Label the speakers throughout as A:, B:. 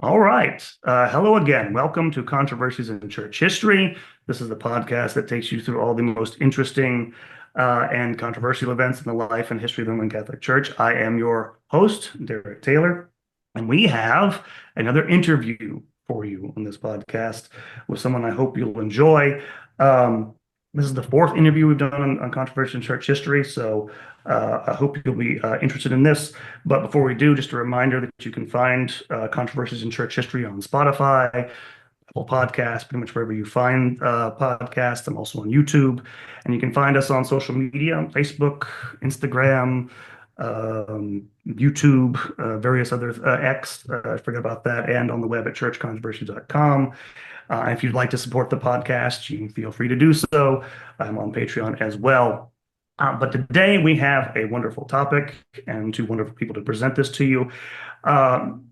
A: All right. Hello again. Welcome to Controversies in Church History. This is the podcast that takes you through all the most interesting and controversial events in the life and history of the Roman Catholic Church. I am your host, Derek Taylor, and we have another interview for you on this podcast with someone I hope you'll enjoy. Um, this is the fourth interview we've done on Controversies in Church History, so I hope you'll be interested in this. But before we do, just a reminder that you can find Controversies in Church History on Spotify, Apple Podcasts, pretty much wherever you find podcasts. I'm also on YouTube. And you can find us on social media, on Facebook, Instagram, YouTube, various other X, I forget about that, and on the web at churchcontroversies.com. If you'd like to support the podcast, you can feel free to do so. I'm on Patreon as well. But today we have a wonderful topic and two wonderful people to present this to you.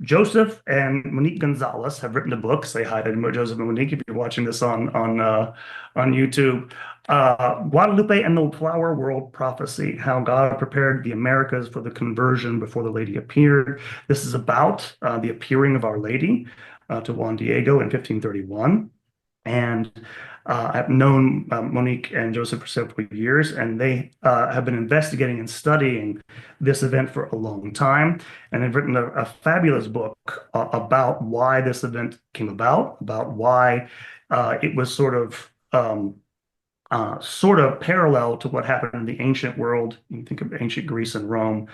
A: Joseph and Monique Gonzalez have written a book. Say hi to Joseph and Monique if you're watching this on YouTube. Guadalupe and the Flower World Prophecy: How God Prepared the Americas for the Conversion Before the Lady Appeared. This is about the appearing of Our Lady to Juan Diego in 1531. And I've known Monique and Joseph for several years, and they have been investigating and studying this event for a long time, and they've written a fabulous book about why this event came about why it was sort of parallel to what happened in the ancient world. You think of ancient Greece and Rome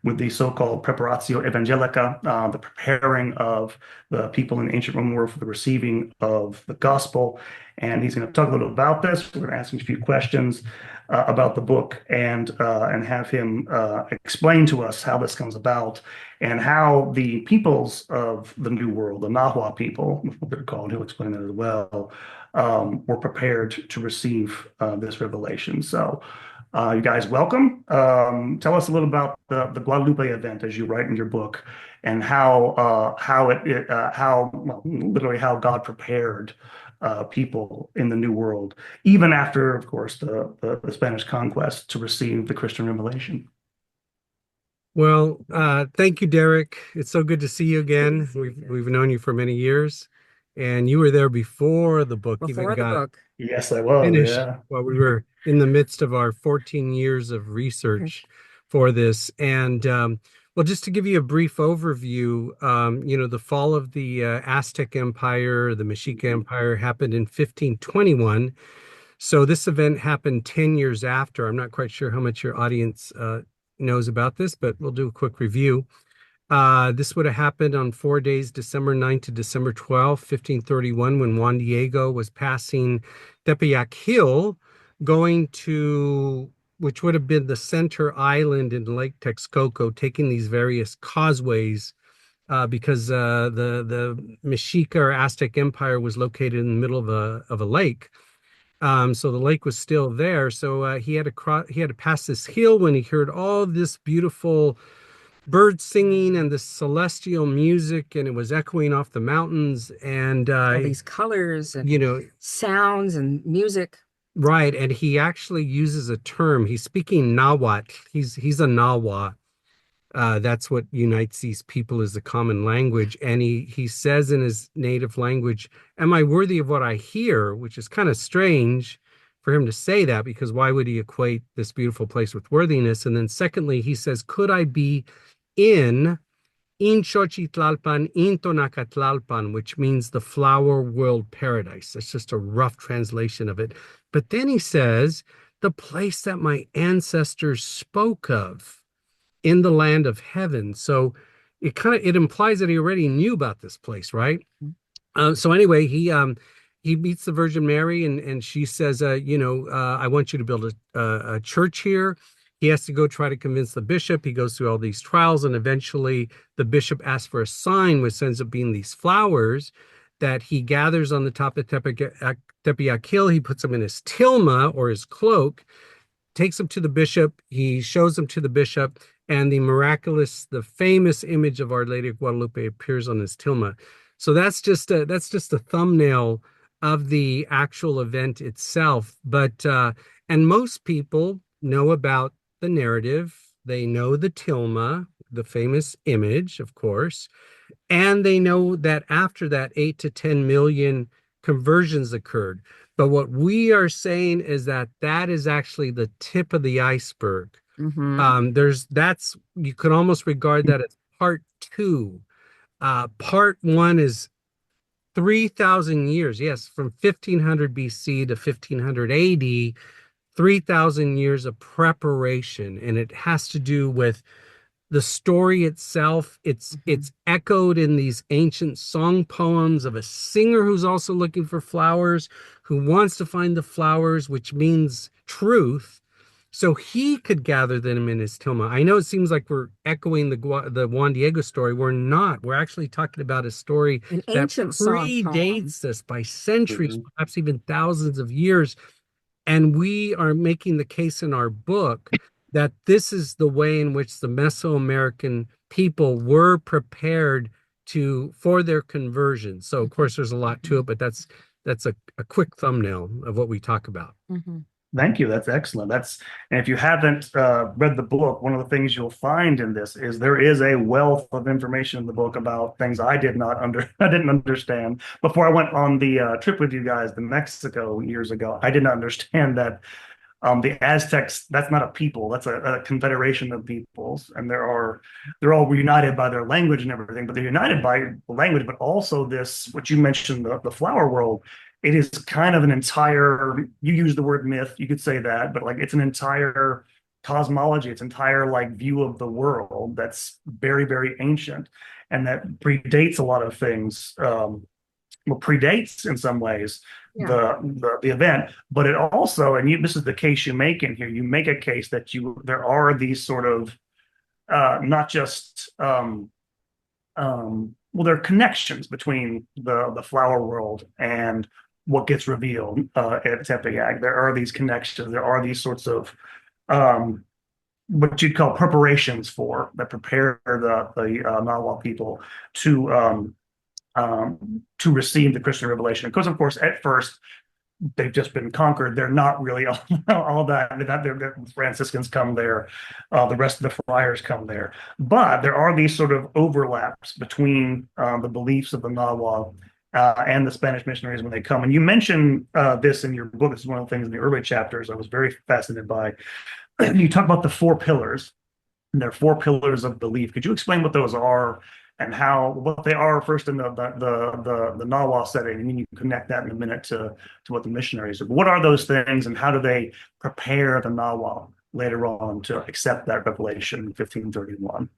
A: with the so-called preparatio evangelica, the preparing of the people in the ancient Roman world for the receiving of the gospel. And he's going to talk a little about this. We're going to ask him a few questions about the book and have him explain to us how this comes about and how the peoples of the New World, the Nahua people, what they're called, he'll explain that as well, were prepared to receive this revelation. So, you guys, welcome. Tell us a little about the Guadalupe event as you write in your book, and literally how God prepared people in the New World, even after, of course, the Spanish conquest, to receive the Christian revelation.
B: Well, thank you, Derek. It's so good to see you again. We've known you for many years, and you were there before the book even
C: Before the
B: got
C: book.
A: Yes, I was.
B: finished
A: Yeah.
B: while we were in the midst of our 14 years of research for this. And well, just to give you a brief overview, the fall of the Aztec Empire, the Mexica Empire happened in 1521. So this event happened 10 years after. I'm not quite sure how much your audience knows about this, but we'll do a quick review. This would have happened on 4 days, December 9th to December 12th, 1531, when Juan Diego was passing Tepeyac Hill, going to, which would have been the center island in Lake Texcoco, taking these various causeways, because the Mexica or Aztec Empire was located in the middle of a lake. So the lake was still there. So he had to pass this hill when he heard all this beautiful birds singing and the celestial music, and it was echoing off the mountains, and
C: All these colors and
B: you know,
C: sounds and music.
B: right. And he actually uses a term. He's speaking Nahuatl. He's a Nahua. That's what unites these people, is the common language. And he says in his native language, "Am I worthy of what I hear?" Which is kind of strange for him to say that, because why would he equate this beautiful place with worthiness? And then secondly, he says, "Could I be in Xochitlalpan, in Tonacatlalpan," which means the flower world paradise. That's just a rough translation of it. But then he says, "The place that my ancestors spoke of in the land of heaven." So it implies that he already knew about this place, right? So anyway, he meets the Virgin Mary, and she says, "I want you to build a church here." He has to go try to convince the bishop. He goes through all these trials, and eventually the bishop asks for a sign, which ends up being these flowers that he gathers on the top of Tepeyac Hill. He puts them in his tilma, or his cloak, takes them to the bishop. He shows them to the bishop, and the famous image of Our Lady of Guadalupe appears on his tilma. So that's just a thumbnail of the actual event itself. But and most people know about the narrative. They know the tilma, the famous image, of course. And they know that after that, 8 to 10 million conversions occurred. But what we are saying is that that is actually the tip of the iceberg. That's, you could almost regard that as part two. Part one is 3,000 years, yes, from 1500 BC to 1500 AD, 3,000 years of preparation. And it has to do with the story itself. It's echoed in these ancient song poems of a singer who's also looking for flowers, who wants to find the flowers, which means truth, so he could gather them in his tilma. I know it seems like we're echoing the Juan Diego story. We're not. We're actually talking about a story
C: An
B: that
C: ancient song poem.
B: predates us by centuries, perhaps even thousands of years. And we are making the case in our book that this is the way in which the Mesoamerican people were prepared for their conversion. So of course there's a lot to it, but that's a quick thumbnail of what we talk about.
A: Thank you. That's excellent. And if you haven't read the book, one of the things you'll find in this is there is a wealth of information in the book about things I didn't understand before I went on the trip with you guys to Mexico years ago. I didn't understand that the Aztecs, that's not a people, that's a confederation of peoples, and they're all united by their language and everything, but they're united by the language, but also this, what you mentioned, the flower world. It is kind of an entire, you use the word myth, you could say that, but like it's an entire cosmology, it's entire like view of the world that's very, very ancient and that predates a lot of things. Predates in some ways the event, but it also, and this is the case you make in here, you make a case that there are these sort of not just there are connections between the flower world and what gets revealed at Tepeyac. There are these connections. There are these sorts of what you'd call preparations that prepare the Nahua people to receive the Christian revelation. Because of course, at first, they've just been conquered. They're not really all that. The Franciscans come there, the rest of the friars come there. But there are these sort of overlaps between the beliefs of the Nahua and the Spanish missionaries when they come. And you mentioned this in your book. This is one of the things in the early chapters I was very fascinated by. You talk about the 4 pillars, and there are 4 pillars of belief. Could you explain what those are and what they are first in the Nahua setting, and then you can connect that in a minute to what the missionaries are. But what are those things, and how do they prepare the Nahua later on to accept that revelation in 1531?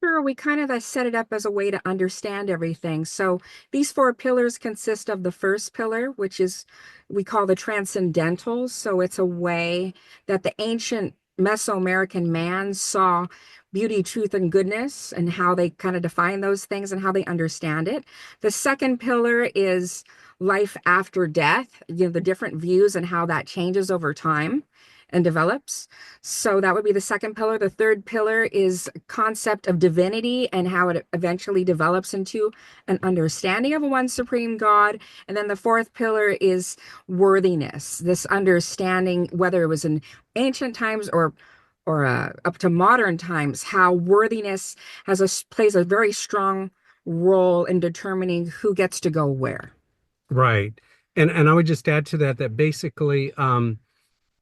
C: Sure, we kind of set it up as a way to understand everything. So these 4 pillars consist of the first pillar, which is we call the transcendental. So it's a way that the ancient Mesoamerican man saw beauty, truth, and goodness, and how they kind of define those things and how they understand it. The second pillar is life after death, the different views and how that changes over time and develops. So that would be the second pillar. The third pillar is concept of divinity and how it eventually develops into an understanding of a one supreme God. And then the fourth pillar is worthiness, this understanding, whether it was in ancient times or up to modern times, how worthiness plays a very strong role in determining who gets to go where.
B: Right. And I would just add to that basically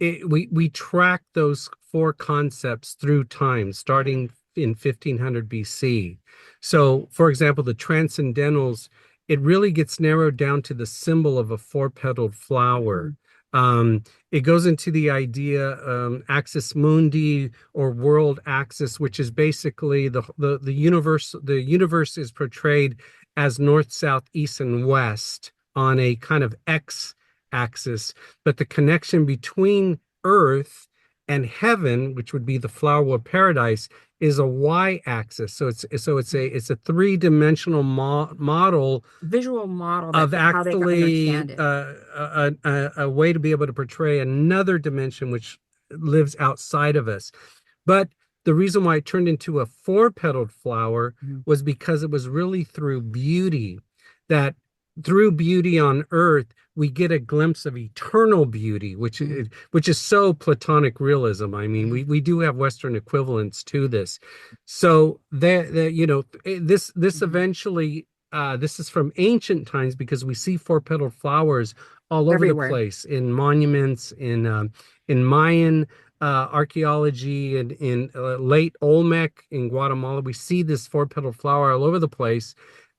B: we track those 4 concepts through time, starting in 1500 BC. So, for example, the transcendentals, it really gets narrowed down to the symbol of a 4-petaled flower. It goes into the idea axis mundi, or world axis, which is basically the universe. The universe is portrayed as north, south, east, and west on a kind of X axis, but the connection between Earth and heaven, which would be the flower of paradise, is a Y-axis. So it's a 3-dimensional
C: visual model
B: of actually a way to be able to portray another dimension which lives outside of us. But the reason why it turned into a 4-petaled flower was because it was really through beauty that through beauty on earth, we get a glimpse of eternal beauty, which is so Platonic realism. I mean, we do have Western equivalents to this. So this eventually, this is from ancient times, because we see four-petaled flowers all over
C: Everywhere.
B: the place, in monuments, in Mayan archaeology, and in late Olmec in Guatemala. We see this four-petaled flower all over the place.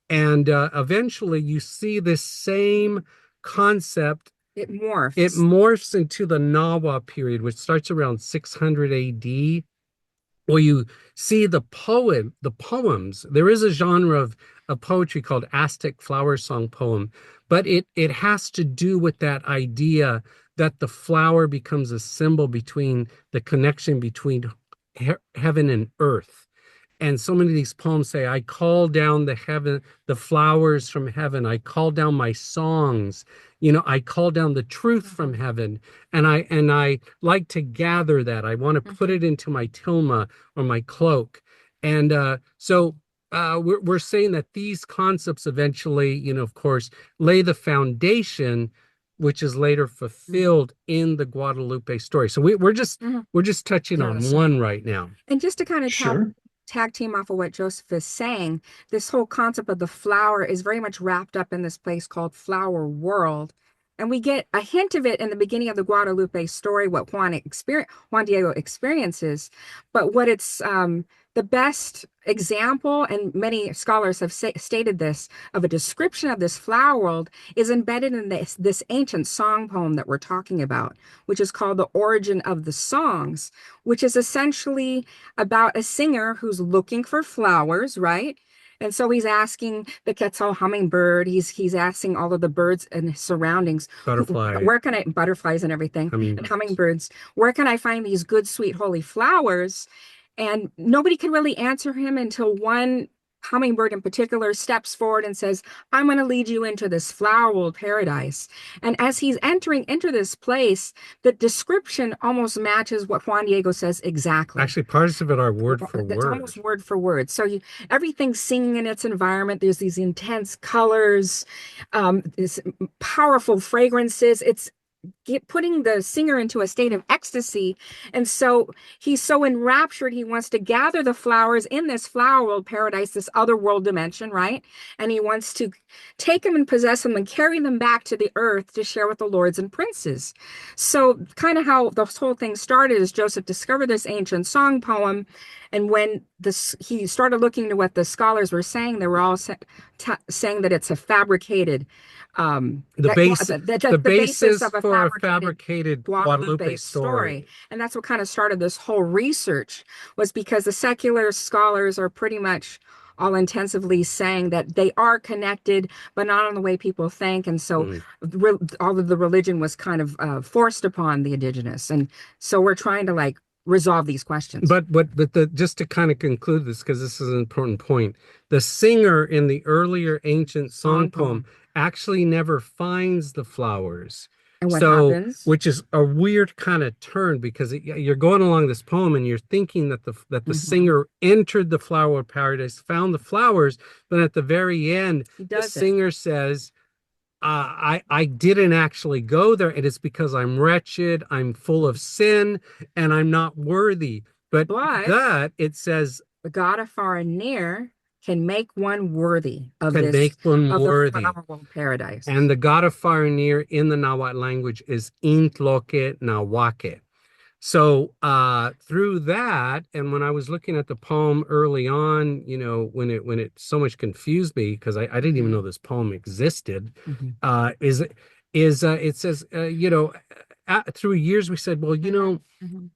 B: And eventually you see this same concept.
C: It morphs.
B: It morphs into the Nahua period, which starts around 600 AD, where you see the poems. There is a genre of poetry called Aztec flower song poem, but it has to do with that idea that the flower becomes a symbol between the connection between heaven and earth. And so many of these poems say, I call down the flowers from heaven. I call down my songs. I call down the truth from heaven. And I like to gather that. I want to put it into my tilma or my cloak. And so we're saying that these concepts eventually, of course, lay the foundation, which is later fulfilled in the Guadalupe story. So we're just touching on one right now.
C: And just to kind of tag team off of what Joseph is saying, this whole concept of the flower is very much wrapped up in this place called Flower World. And we get a hint of it in the beginning of the Guadalupe story, what Juan Diego experiences. But what it's the best example, and many scholars have stated this, of a description of this flower world is embedded in this ancient song poem that we're talking about, which is called The Origin of the Songs, which is essentially about a singer who's looking for flowers, right? And so he's asking the Quetzal hummingbird, he's asking all of the birds and surroundings, butterflies and everything, and hummingbirds, where can I find these good, sweet, holy flowers? And nobody can really answer him until one hummingbird in particular steps forward and says, I'm going to lead you into this flower world paradise. And as he's entering into this place, the description almost matches what Juan Diego says exactly.
B: Actually, parts of it are word for word.
C: It's almost word for word. So everything's singing in its environment. There's these intense colors, this powerful fragrances. It's putting the singer into a state of ecstasy. And so he's so enraptured, he wants to gather the flowers in this flower world paradise, this other world dimension, right? And he wants to take them and possess them and carry them back to the earth to share with the lords and princes. So kind of how this whole thing started is Joseph discovered this ancient song poem. And when he started looking to what the scholars were saying, they were all saying that it's a fabricated the basis of a fabricated Guadalupe story. And that's what kind of started this whole research, was because the secular scholars are pretty much all intensively saying that they are connected, but not in the way people think. And so all of the religion was kind of forced upon the indigenous. And so we're trying to resolve these questions.
B: But just to kind of conclude this, because this is an important point, the singer in the earlier ancient song poem actually never finds the flowers.
C: And what happens?
B: Which is a weird kind of turn, because you're going along this poem and you're thinking that the singer entered the flower paradise, found the flowers, but at the very end, the singer says, I didn't actually go there, and it's because I'm wretched, I'm full of sin, and I'm not worthy. But that it says
C: the God of far and near can make one worthy of
B: the
C: flower world paradise.
B: And the God of far and near in the Nahuatl language is Intloque Nahuaque. So through that, and when I was looking at the poem early on, when it so much confused me, because I didn't even know this poem existed, it says, through years we said, well,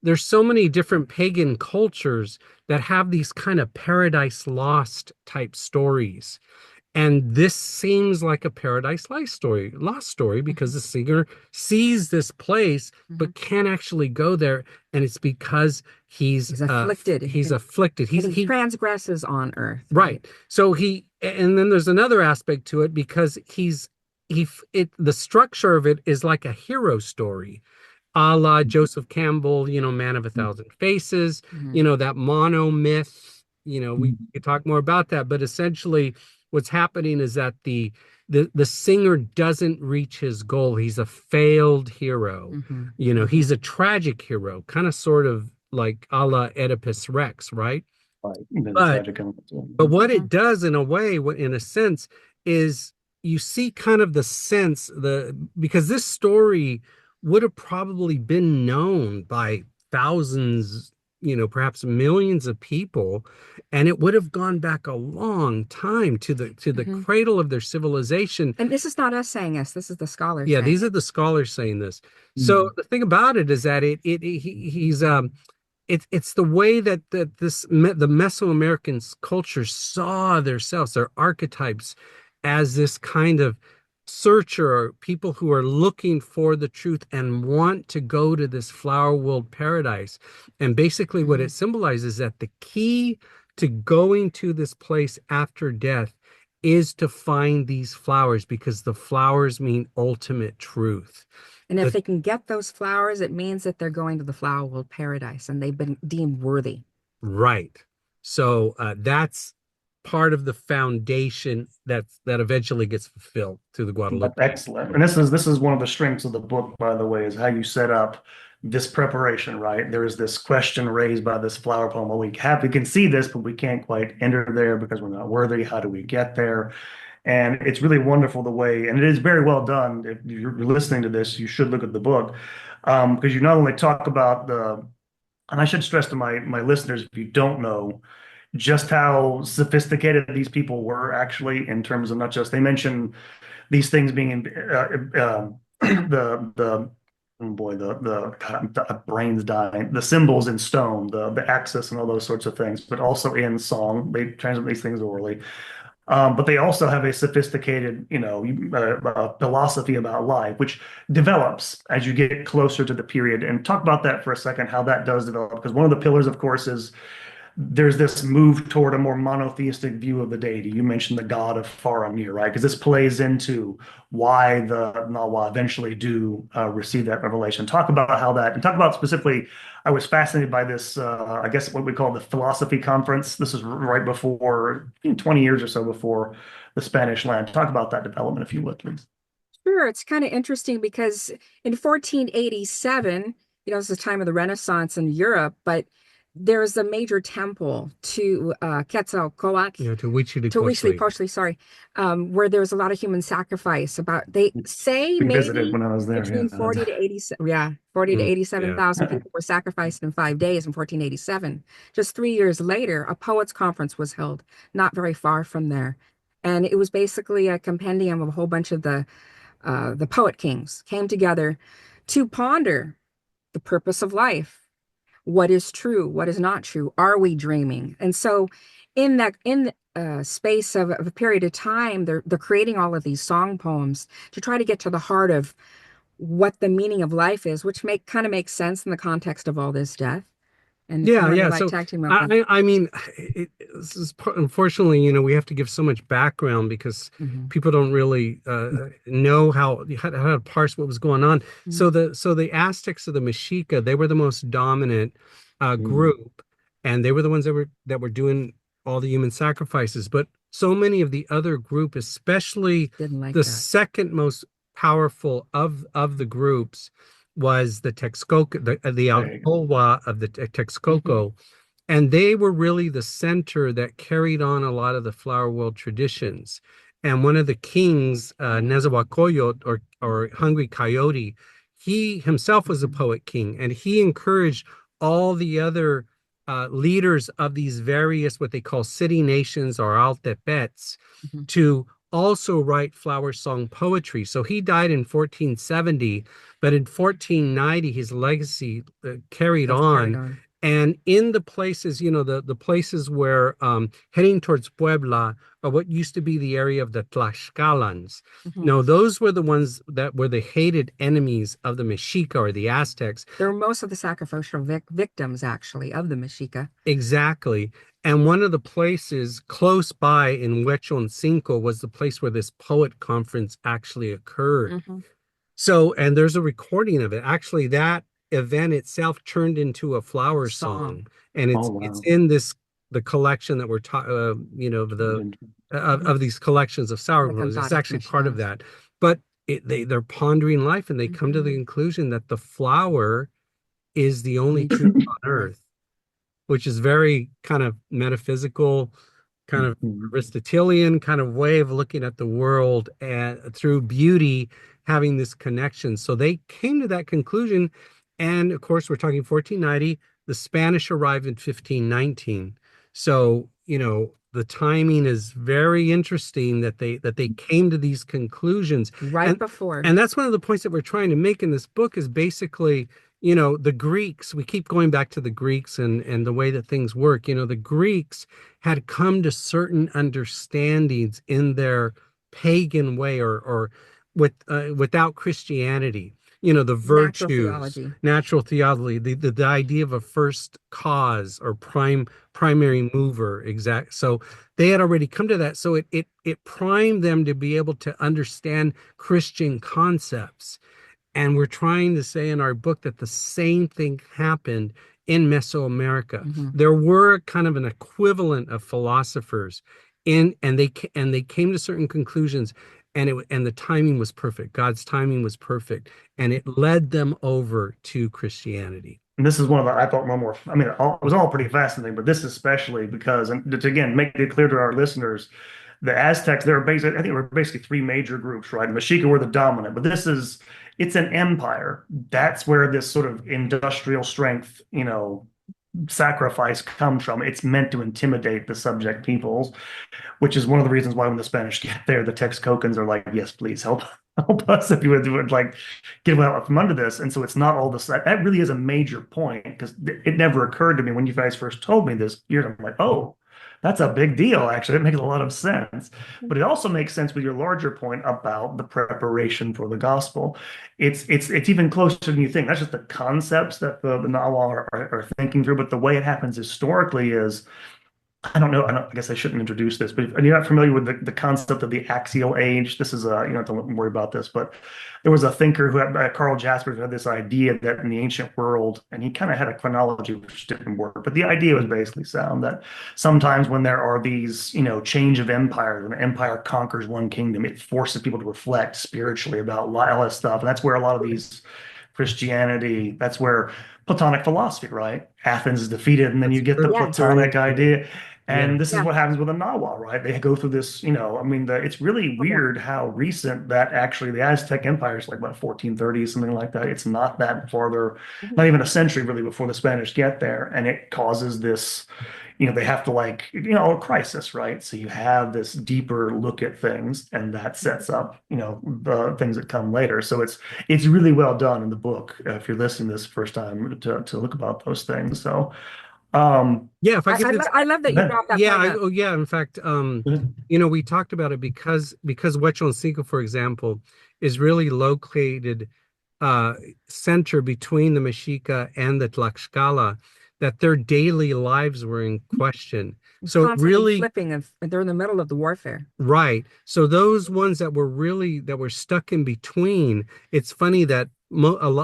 B: there's so many different pagan cultures that have these kind of paradise lost type stories. And this seems like a paradise lost story, because the singer sees this place, but can't actually go there. And it's because he's afflicted. He
C: transgresses on earth.
B: Right. So and then there's another aspect to it, because the structure of it is like a hero story, a la Joseph Campbell, Man of a Thousand Faces, that mono myth, we could talk more about that, but essentially what's happening is that the singer doesn't reach his goal. He's a failed hero. He's a tragic hero, kind of sort of like a la Oedipus Rex, right?
A: Right. There's a
B: But
A: tragic element to
B: but
A: it.
B: what it does in a way, in a sense, is you see kind of the sense, because this story would have probably been known by thousands, perhaps millions of people, and it would have gone back a long time to the cradle of their civilization.
C: And this is not us saying this. This is the scholars
B: Yeah,
C: saying
B: these
C: it.
B: are the scholars saying this. So the thing about it is that it's the way that the Mesoamerican culture saw themselves, their archetypes, as this kind of searcher, or people who are looking for the truth and want to go to this flower world paradise. And basically what it symbolizes is that the key to going to this place after death is to find these flowers, because the flowers mean ultimate truth.
C: And if they can get those flowers, it means that they're going to the flower world paradise and they've been deemed worthy.
B: Right. So that's part of the foundation that eventually gets fulfilled through the Guadalupe.
A: That's excellent. And this is one of the strengths of the book, by the way, is how you set up this preparation, right? There is this question raised by this flower poem. Well, we can see this, but we can't quite enter there because we're not worthy. How do we get there? And it's really wonderful the way, and it is very well done. If you're listening to this, you should look at the book, because you not only talk about and I should stress to my listeners, if you don't know, just how sophisticated these people were actually in terms of not just, they mention these things being in the oh boy, the brain's dying, the symbols in stone, the axis and all those sorts of things, but also in song. They transmit these things orally. But they also have a sophisticated, philosophy about life, which develops as you get closer to the period. And talk about that for a second, how that does develop. Because one of the pillars, of course, is there's this move toward a more monotheistic view of the deity. You mentioned the god of Faramir, right? Because this plays into why the Nahua eventually do receive that revelation. Talk about how that, and talk about specifically, I was fascinated by this, I guess what we call the philosophy conference. This is right before, 20 years or so before the Spanish land. Talk about that development, if you would, please.
C: Sure, it's kind of interesting because in 1487, it's the time of the Renaissance in Europe, but there is a major temple to Quetzalcoatl,
B: to
C: Huitzilopochtli, sorry, where there was a lot of human sacrifice. They say
A: We
C: maybe
A: visited when I was there.
C: between 40 to 87, 40 to 87,000 people were sacrificed in 5 days in 1487. Just 3 years later, a poets' conference was held not very far from there, and it was basically a compendium of a whole bunch of the poet kings came together to ponder the purpose of life. What is true? What is not true? Are we dreaming? And so in the space of a period of time, they're creating all of these song poems to try to get to the heart of what the meaning of life is, which kind of makes sense in the context of all this death. And
B: yeah.
C: like
B: So I mean, this is unfortunately, we have to give so much background because people don't really know how to parse what was going on. So the Aztecs of the Mexica, they were the most dominant group, and they were the ones that were doing all the human sacrifices. But so many of the other group, especially the second most powerful of the groups, was the Texcoco, the Alcoa of the Texcoco. And they were really the center that carried on a lot of the flower world traditions. And one of the kings, Nezahualcóyotl, or Hungry Coyote, he himself was a poet king, and he encouraged all the other leaders of these various, what they call city nations or altepets, to also write flower song poetry. So he died in 1470, but in 1490, his legacy carried on. And in the places, the places where heading towards Puebla, or what used to be the area of the Tlaxcalans, those were the ones that were the hated enemies of the Mexica or the Aztecs.
C: They were most of the sacrificial victims, actually, of the Mexica.
B: Exactly. And one of the places close by in Huechoncinco was the place where this poet conference actually occurred. So, and there's a recording of it. Actually, that event itself turned into a flower song. And it's in this the collection that we're of these collections of sour
C: The
B: grows. It's
C: cathodic
B: actually part of
C: missions.
B: that. But they're pondering life, and they come to the conclusion that the flower is the only truth on earth, which is very kind of metaphysical, kind of
A: Mhm.
B: Aristotelian kind of way of looking at the world, and through beauty, having this connection. So they came to that conclusion. And of course, we're talking 1490. The Spanish arrived in 1519. So, the timing is very interesting that they came to these conclusions.
C: Right
B: And
C: before.
B: and that's one of the points that we're trying to make in this book is basically, the Greeks, we keep going back to the Greeks and the way that things work. The Greeks had come to certain understandings in their pagan way, or without Christianity. The
C: Natural
B: virtues,
C: theology.
B: natural theology, the idea of a first cause or primary mover, exact. So they had already come to that. So it primed them to be able to understand Christian concepts. And we're trying to say in our book that the same thing happened in Mesoamerica. There were kind of an equivalent of philosophers and they came to certain conclusions, and the timing was perfect. God's timing was perfect, and it led them over to Christianity.
A: And this is one of the, I thought one more, I mean, it was all pretty fascinating, but this especially because, and to again make it clear to our listeners, the Aztecs, they're basically, I think, were basically three major groups, right? The Mexica were the dominant, but it's an empire. That's where this sort of industrial strength, sacrifice comes from. It's meant to intimidate the subject peoples, which is one of the reasons why when the Spanish get there, the Texcocans are like, yes, please help us if you would like get out from under this. And so it's not all this. That really is a major point because it never occurred to me when you guys first told me this year. I'm like, oh, that's a big deal. Actually, it makes a lot of sense. But it also makes sense with your larger point about the preparation for the gospel. It's even closer than you think. That's just the concepts that the Nahua are thinking through. But the way it happens historically is I don't know. I guess I shouldn't introduce this, but you're not familiar with the concept of the axial age. This is you don't have to worry about this, but there was a thinker who had Carl Jaspers who had this idea that in the ancient world, and he kind of had a chronology which didn't work, but the idea was basically sound that sometimes when there are these, change of empires, when an empire conquers one kingdom, it forces people to reflect spiritually about a lot of stuff, and that's where a lot of these Christianity, that's where Platonic philosophy, right? Athens is defeated, and then you
B: That's
A: get the
B: true.
C: Yeah.
A: Platonic idea.
B: Yeah.
A: And this is
C: Yeah.
A: what happens with the Nahua, right? They go through this, I mean, it's really weird how recent that actually the Aztec Empire is like, what, 1430, something like that. It's not that farther, not even a century really before the Spanish get there. And it causes this, they have to like, a crisis, right? So you have this deeper look at things, and that sets up, the things that come later. So it's really well done in the book if you're listening this first time to look about those things. So,
B: Yeah, if I
C: I,
B: could
C: I,
B: just
C: lo- I love that you brought that
B: yeah,
C: point up.
B: yeah. In fact, we talked about it because Huechoncinco, for example, is really located center between the Mexica and the Tlaxcala, that their daily lives were in question. So it
C: Constantly
B: really,
C: flipping, and they're in the middle of the warfare.
B: right. So those ones that were stuck in between, it's funny that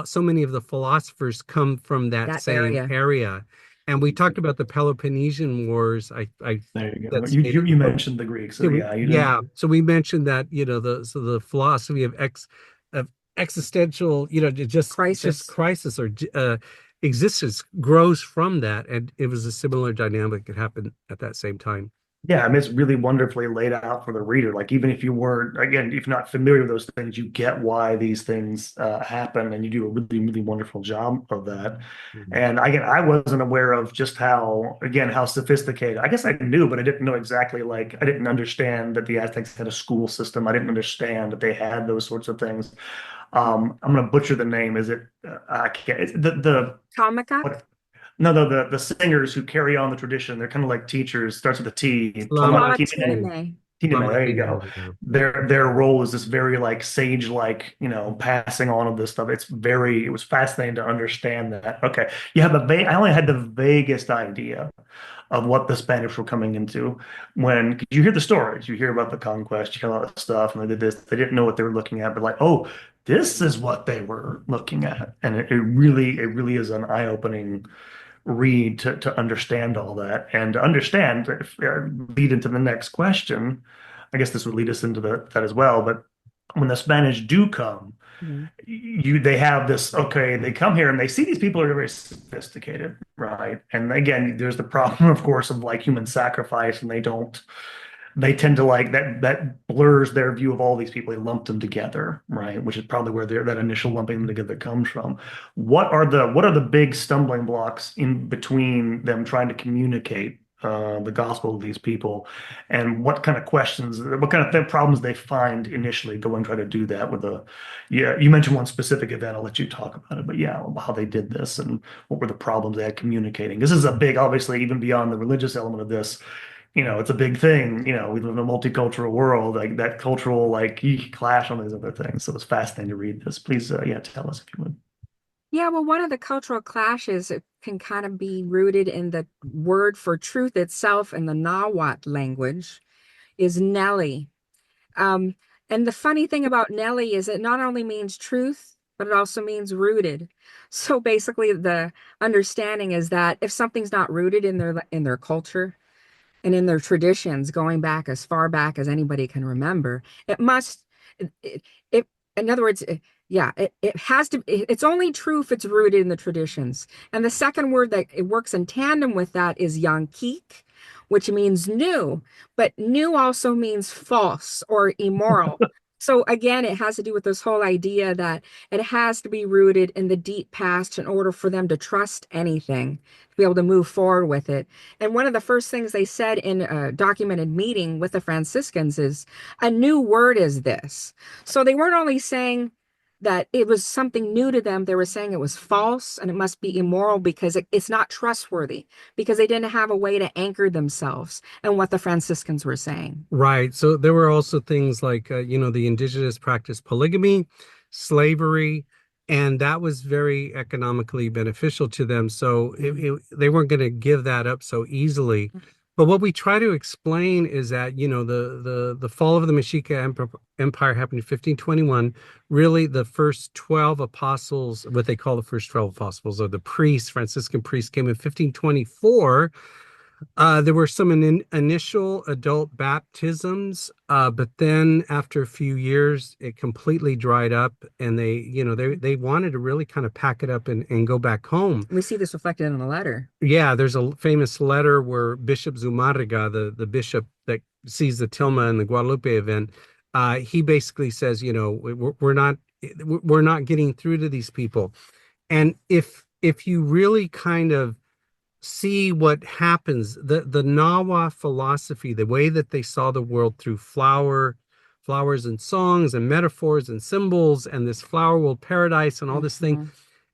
B: so many of the philosophers come from that
C: That
B: same
C: area.
B: area. And we talked about the Peloponnesian Wars. I
A: there you go.
B: that
A: You mentioned the Greeks, so yeah, you
B: yeah.
A: didn't.
B: So we mentioned that, the philosophy of existential, just
C: Crisis.
B: crisis or existence grows from that. And it was a similar dynamic that happened at that same time.
A: Yeah, I mean, it's really wonderfully laid out for the reader. Like, even if you weren't, again, if you're not familiar with those things, you get why these things happen, and you do a really, really wonderful job of that.
B: Mhm.
A: And again, I wasn't aware of just how sophisticated. I guess I knew, but I didn't know exactly. Like, I didn't understand that the Aztecs had a school system. I didn't understand that they had those sorts of things. I'm going to butcher the name. Is it? I can't. It's the
C: Tamakat?
A: what? No, the singers who carry on the tradition, they're kind of like teachers, starts with a T.
B: Lama,
C: Tiname.
A: Tiname, there you go.
B: yeah.
A: Their role is this very like sage-like, passing on of this stuff. It was fascinating to understand that. Okay. You have I only had the vaguest idea of what the Spanish were coming into when 'cause you hear the stories, you hear about the conquest, you hear all that stuff, and they did this, they didn't know what they were looking at, but like, oh, this is what they were looking at. And it really is an eye-opening read to understand all that. And to understand, lead into the next question. I guess this would lead us into that as well. But when the Spanish do come,
C: Mhm.
A: they have this, okay, they come here and they see these people are very sophisticated, right? And again, there's the problem, of course, of like human sacrifice, and they tend to like that blurs their view of all these people. They lump them together, right? Which is probably where that initial lumping them together comes from. What are the big stumbling blocks in between them trying to communicate the gospel to these people, and what kind of questions, what kind of problems they find initially going try to do that with a, yeah, you mentioned one specific event. I'll let you talk about it, but yeah, how they did this and what were the problems they had communicating. This is a big, obviously, even beyond the religious element of this, it's a big thing. We live in a multicultural world, like that cultural, like clash on these other things. So it's fascinating to read this. Please, yeah, tell us if you would.
C: Yeah, well, one of the cultural clashes it can kind of be rooted in the word for truth itself in the Nahuatl language is Nelly. Um, and the funny thing about Nelly is it not only means truth, but it also means rooted. So basically, the understanding is that if something's not rooted in their culture and in their traditions, going back as far back as anybody can remember, it must. It in other words, it has to. It's only true if it's rooted in the traditions. And the second word that it works in tandem with that is yankeek, which means new, but new also means false or immoral. So again, it has to do with this whole idea that it has to be rooted in the deep past in order for them to trust anything, to be able to move forward with it. And one of the first things they said in a documented meeting with the Franciscans is, a new word is this. So they weren't only saying that it was something new to them, they were saying it was false and it must be immoral because it's not trustworthy, because they didn't have a way to anchor themselves in what the Franciscans were saying.
B: Right. So there were also things like, the indigenous practice polygamy, slavery, and that was very economically beneficial to them. So they weren't going to give that up so easily. But what we try to explain is that, the fall of the Mexica Empire happened in 1521. Really, the first 12 apostles, what they call the first 12 apostles, or the priests, Franciscan priests, came in 1524. There were some initial adult baptisms, but then after a few years, it completely dried up, and they wanted to really kind of pack it up and go back home.
C: We see this reflected in the letter.
B: Yeah, there's a famous letter where Bishop Zumarriga, the bishop that sees the Tilma and the Guadalupe event, he basically says, we're not getting through to these people, and if you really kind of see what happens, the Nahua philosophy, the way that they saw the world through flowers and songs and metaphors and symbols and this flower world paradise and all this thing,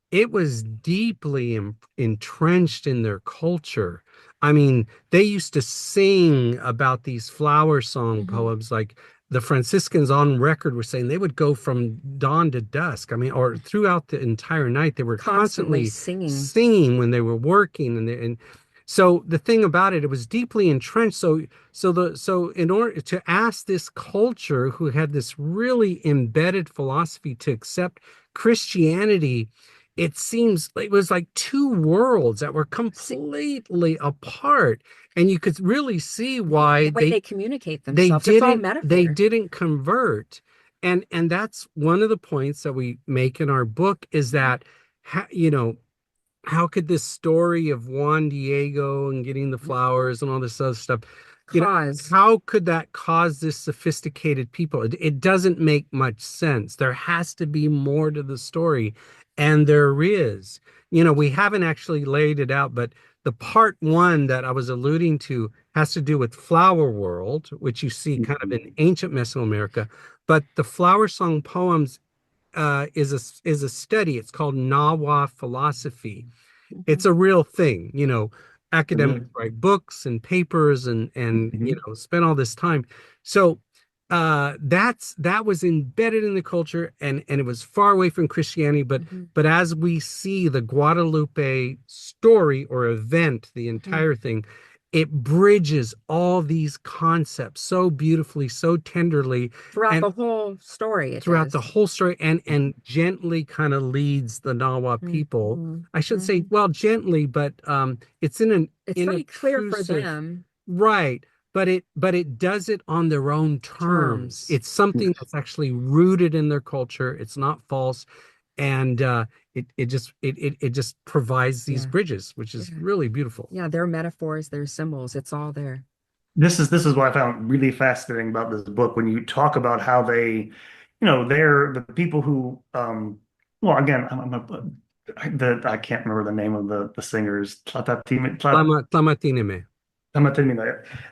B: it was deeply entrenched in their culture. I mean, they used to sing about these flower song poems. Like the Franciscans on record were saying they would go from dawn to dusk. I mean, or throughout the entire night, they were constantly singing when they were working. And so the thing about it, it was deeply entrenched. So in order to ask this culture who had this really embedded philosophy to accept Christianity, it seems it was like two worlds that were completely apart. And you could really see why
C: the way they communicate themselves. It's all metaphor.
B: They didn't convert. And that's one of the points that we make in our book, is that, how could this story of Juan Diego and getting the flowers and all this other stuff, how could that cause this sophisticated people? It doesn't make much sense. There has to be more to the story. And there is. We haven't actually laid it out, but the part one that I was alluding to has to do with flower world, which you see kind of in ancient Mesoamerica. But the flower song poems is a study. It's called Nahua philosophy. It's a real thing. Academics write books and papers and spend all this time. So that was embedded in the culture, and it was far away from Christianity. But as we see the Guadalupe story or event, the entire thing, it bridges all these concepts so beautifully, so tenderly,
C: Throughout
B: and
C: the whole story, it
B: throughout the
C: does.
B: whole story, and gently kind of leads the Nahua people. I should say, well, gently, but it's in an
C: It's very clear for
B: intrusive,
C: them.
B: right? But it does it on their own terms. It's something
A: Yes.
B: that's actually rooted in their culture. It's not false, and it just provides these
C: Yeah.
B: bridges, which is
C: Yeah.
B: really beautiful.
C: Yeah, their metaphors, their symbols, it's all there.
A: This is what I found really fascinating about this book when you talk about how they're the people who well again I can't remember the name of the singers.
B: Tlamatinime.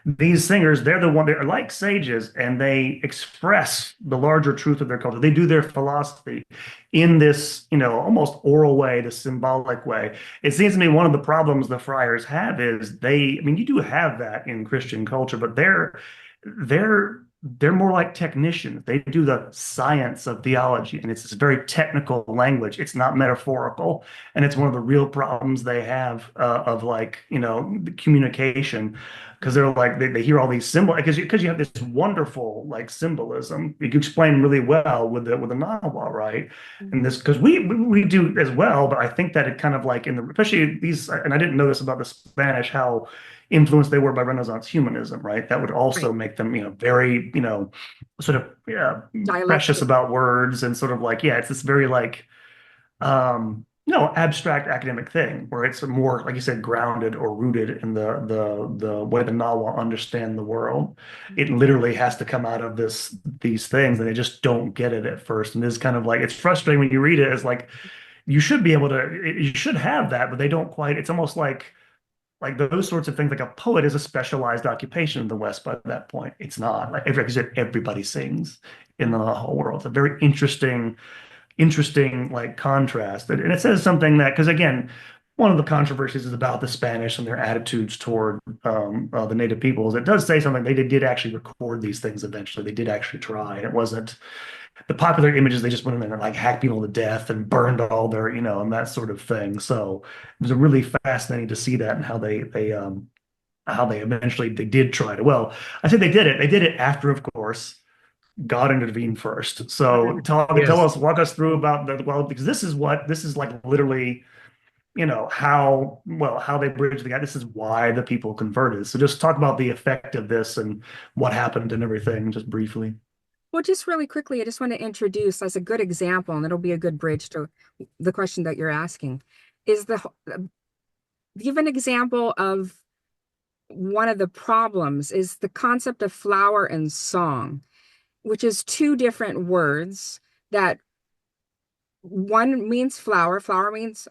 A: These singers, they're the one, they're like sages, and they express the larger truth of their culture. They do their philosophy in this, almost oral way, this symbolic way. It seems to me one of the problems the friars have is I mean, you do have that in Christian culture, but they're more like technicians. They do the science of theology, and it's this very technical language. It's not metaphorical, and it's one of the real problems they have of like, the communication, because they're like they hear all these symbols because you have this wonderful like symbolism you can explain really well with the Nahua, right? And this because we do as well, but I think that it kind of like in the especially these, and I didn't know this about the Spanish, how influenced they were by Renaissance humanism, right? That would also
C: Right.
A: make them, very, sort of precious
C: Dialectic.
A: about words and sort of like, yeah, it's this very like abstract academic thing where it's more, like you said, grounded or rooted in the way the Nahua understand the world. It literally has to come out of these things, and they just don't get it at first. And it's kind of like it's frustrating when you read it. It's like you should be able to, you should have that, but they don't quite. It's almost like those sorts of things. Like a poet is a specialized occupation in the West by that point. It's not like everybody sings in the whole world. It's a very interesting like contrast. And it says something that, because again, one of the controversies is about the Spanish and their attitudes toward the native peoples. It does say something. They did actually record these things eventually. They did actually try. And it wasn't the popular images. They just went in there and like hacked people to death and burned all their, and that sort of thing. So it was a really fascinating to see that and how they eventually they did try to. Well, I said they did it. They did it after, of course, God intervened first. So tell
B: Yes.
A: us, walk us through about because this is like literally, how they bridge the gap. This is why the people converted. So just talk about the effect of this and what happened and everything, just briefly.
C: Well, just really quickly, I just want to introduce as a good example, and it'll be a good bridge to the question that you're asking, is give an example of one of the problems is the concept of flower and song, which is two different words that one means flower, floor means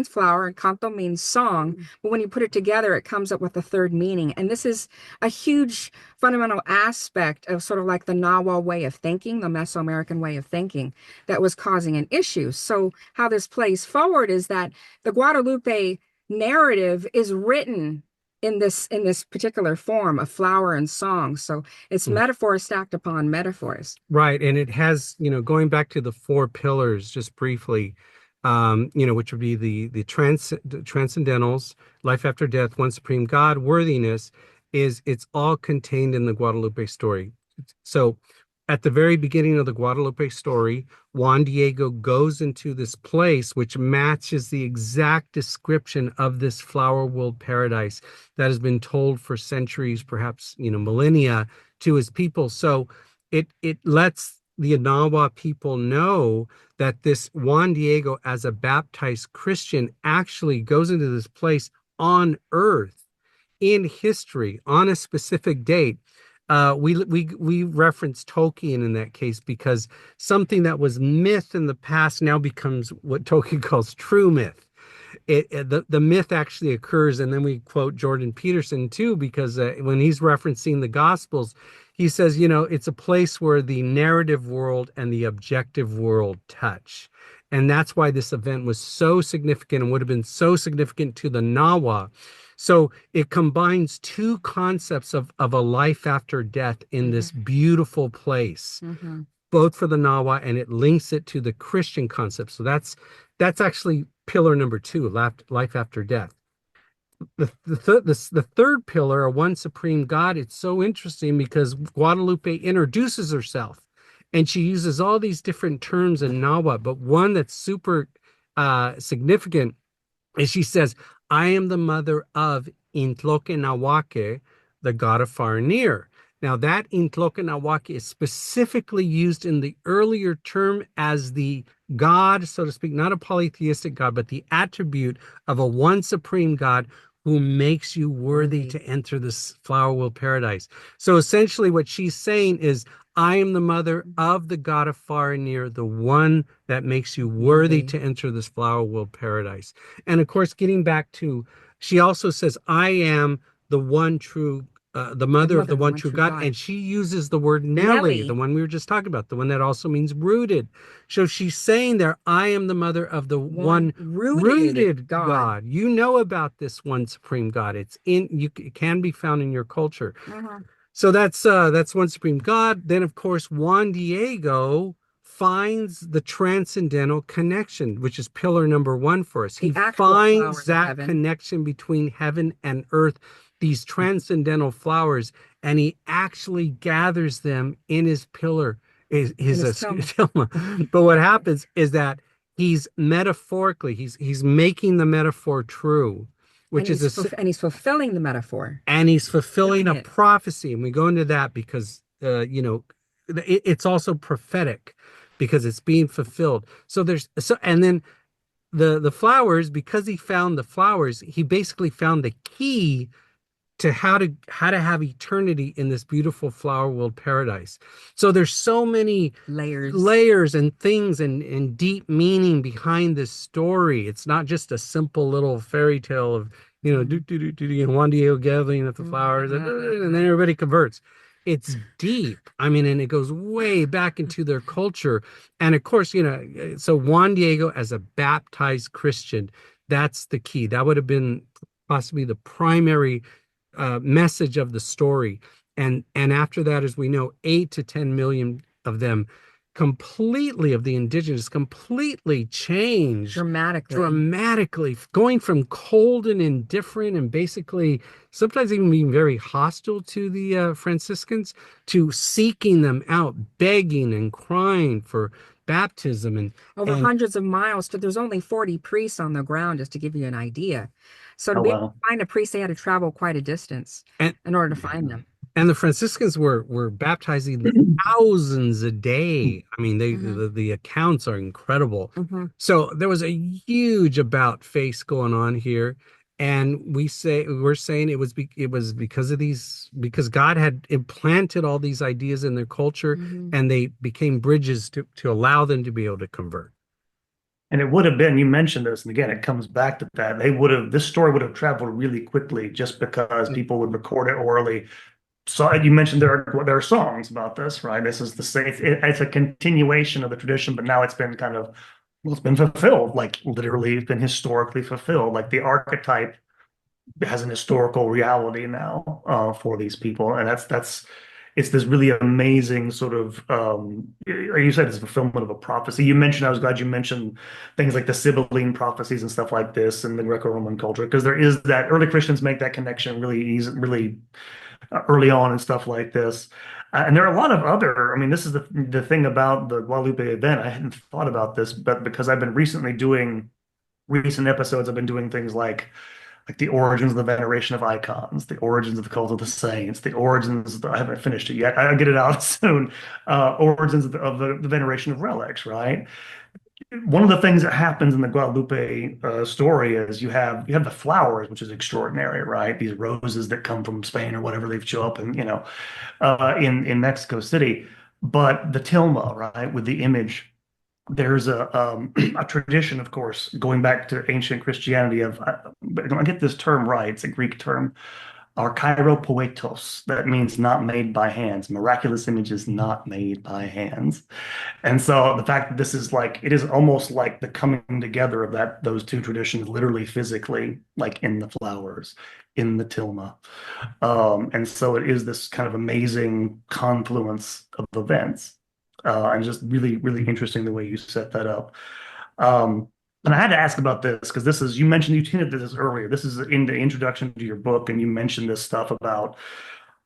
C: flower, and canto means song. But when you put it together, it comes up with a third meaning. And this is a huge fundamental aspect of sort of like the Nahua way of thinking, the Mesoamerican way of thinking, that was causing an issue. So how this plays forward is that the Guadalupe narrative is written in this particular form of flower and song. So it's metaphors stacked upon metaphors.
B: Right. And it has, going back to the four pillars, just briefly, which would be the transcendentals, life after death, one supreme God, worthiness, it's all contained in the Guadalupe story. So at the very beginning of the Guadalupe story, Juan Diego goes into this place which matches the exact description of this flower world paradise that has been told for centuries, perhaps, millennia, to his people. So it lets the Nahua people know that this Juan Diego, as a baptized Christian, actually goes into this place on earth in history on a specific date. We reference Tolkien in that case because something that was myth in the past now becomes what Tolkien calls true myth. The myth actually occurs, and then we quote Jordan Peterson too, because when he's referencing the Gospels, he says, it's a place where the narrative world and the objective world touch. And that's why this event was so significant and would have been so significant to the Nahua. So it combines two concepts of a life after death in this beautiful place, both for the Nahua, and it links it to the Christian concept. So that's actually pillar number two, life after death. the third pillar, a one supreme God, it's so interesting because Guadalupe introduces herself and she uses all these different terms in Nahua, but one that's super significant is she says, I am the mother of Intlokenawake, the god of far and near. Now, that Intlokenawake is specifically used in the earlier term as the God, so to speak, not a polytheistic God, but the attribute of a one supreme God who makes you worthy to enter this flower world paradise. So essentially, what she's saying is, I am the mother of the God of far and near, the one that makes you worthy to enter this flower world paradise. And of course, getting back to, she also says, I am the one true, the mother of the one true God. And she uses the word Nelly, the one we were just talking about, the one that also means rooted. So she's saying there, I am the mother of the one rooted God. You know about this one supreme God. It can be found in your culture. So that's one supreme God. Then, of course, Juan Diego finds the transcendental connection, which is pillar number one for us. He finds that connection between heaven and earth, these transcendental flowers, and he actually gathers them in his pillar, his tilma. But what happens is that he's metaphorically, he's making the metaphor true.
C: And he's fulfilling the metaphor.
B: And he's fulfilling a prophecy. And we go into that because, it's also prophetic because it's being fulfilled. And then the flowers, because he found the flowers, he basically found the key to how to have eternity in this beautiful flower world paradise. So there's so many layers and things and deep meaning behind this story. It's not just a simple little fairy tale of, Juan Diego gathering up the flowers and then everybody converts. It's deep. I mean, and it goes way back into their culture. And of course, so Juan Diego as a baptized Christian, that's the key. That would have been possibly the primary message of the story. And after that, as we know, 8 to 10 million of them of the indigenous completely changed dramatically, going from cold and indifferent and basically sometimes even being very hostile to the Franciscans to seeking them out, begging and crying for baptism and
C: hundreds of miles. There's only 40 priests on the ground, just to give you an idea. So to be able to find a priest, they had to travel quite a distance in order to find them.
B: And the Franciscans were baptizing thousands a day. I mean, the accounts are incredible. So there was a huge about face going on here, and we're saying it was because God had implanted all these ideas in their culture, and they became bridges to allow them to be able to convert.
A: And it would have been, you mentioned this, and again, it comes back to that. This story would have traveled really quickly just because people would record it orally. So you mentioned there are songs about this, right? This is the same. It's a continuation of the tradition, but now it's been it's been fulfilled. Like literally, it's been historically fulfilled. Like the archetype has an historical reality now for these people, and it's this really amazing sort of. You said it's a fulfillment of a prophecy. I was glad you mentioned things like the Sibylline prophecies and stuff like this, and the Greco-Roman culture, because there is that early Christians make that connection really easy, really early on and stuff like this. And there are a lot of other, I mean, this is the thing about the Guadalupe event. I hadn't thought about this, but because I've been recently doing recent episodes, I've been doing things like the origins of the veneration of icons, the origins of the cult of the saints, I haven't finished it yet. I'll get it out soon. Origins of the veneration of relics, right? One of the things that happens in the Guadalupe story is you have the flowers, which is extraordinary, right? These roses that come from Spain or whatever, they show up in Mexico City. But the tilma, right, with the image, there's a tradition, of course, going back to ancient Christianity of, I get this term right, it's a Greek term, archairopoetos. That means not made by hands. Miraculous images not made by hands. And so the fact that this is it is almost like the coming together of those two traditions, literally physically, like in the flowers, in the tilma. And so it is this kind of amazing confluence of events. And just really, really interesting the way you set that up. And I had to ask about this because this is, you mentioned, you hinted at this earlier. This is in the introduction to your book, and you mentioned this stuff about,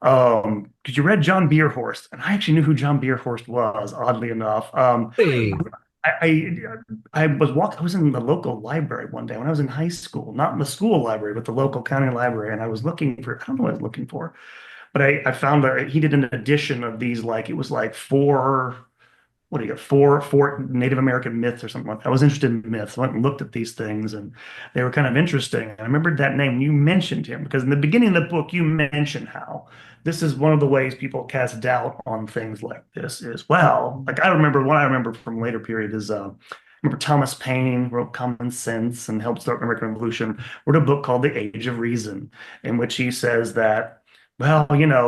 A: because you read John Bierhorst, and I actually knew who John Bierhorst was, oddly enough.
B: Hey,
A: I, I was in the local library one day when I was in high school, not in the school library, but the local county library, and I was looking for, I don't know what I was looking for, but I found that he did an edition of these, like, it was like four, what do you get, four Native American myths or something like that. I was interested in myths. I went and looked at these things, and they were kind of interesting. And I remembered that name. You mentioned him because in the beginning of the book, you mentioned how this is one of the ways people cast doubt on things like this is, well, like I remember, what I remember from later period is, I remember Thomas Paine wrote Common Sense and helped start the American Revolution, wrote a book called The Age of Reason, in which he says that, well,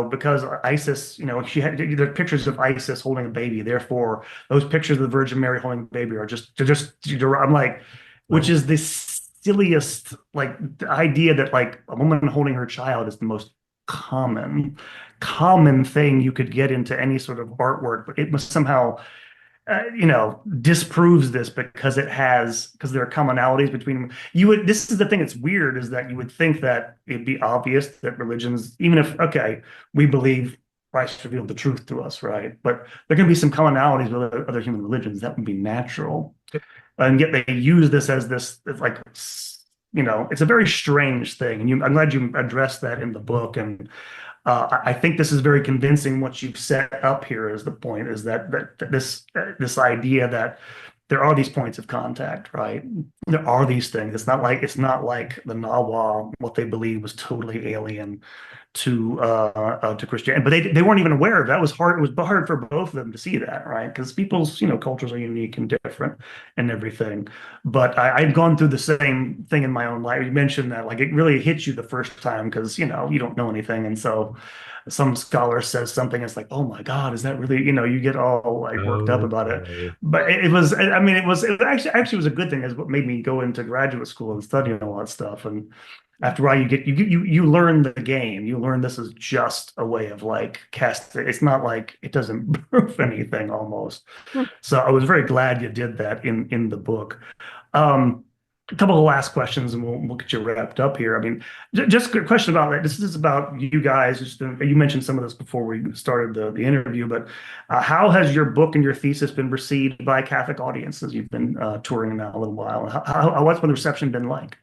A: because ISIS, she had the pictures of ISIS holding a baby. Therefore, those pictures of the Virgin Mary holding a baby are I'm like, which
B: right.
A: is the silliest, like, the idea that, like, a woman holding her child is the most common, common thing you could get into any sort of artwork, but it must somehow disproves this because there are commonalities between them. This is the thing that's weird, is that you would think that it'd be obvious that religions, even if, okay, we believe Christ revealed the truth to us, right? But there can be some commonalities with other human religions that would be natural. And yet they use this as this, it's like, it's a very strange thing. And I'm glad you addressed that in the book. And I think this is very convincing. What you've set up here is the point, is that this idea that there are these points of contact, right? There are these things. It's not like the Nahua, what they believe was totally alien to Christianity, but they weren't even aware of that. It was hard. It was hard for both of them to see that, right? Because people's cultures are unique and different and everything. But I'd gone through the same thing in my own life. You mentioned that, like, it really hits you the first time because you don't know anything, and so some scholar says something, it's like, oh my God, is that really, you get all like worked up about it.
B: Okay.
A: But it was, I mean, it actually was a good thing. Is what made me go into graduate school and studying all that stuff. And after a while, you learn the game. You learn this is just a way of, like, casting. It's not like it doesn't prove anything almost. So I was very glad you did that in the book. Um, a couple of last questions, and we'll get you wrapped up here. I mean, just a question about that. This is about you guys. You mentioned some of this before we started the interview, but how has your book and your thesis been received by Catholic audiences? You've been touring now a little while. What's the reception been like?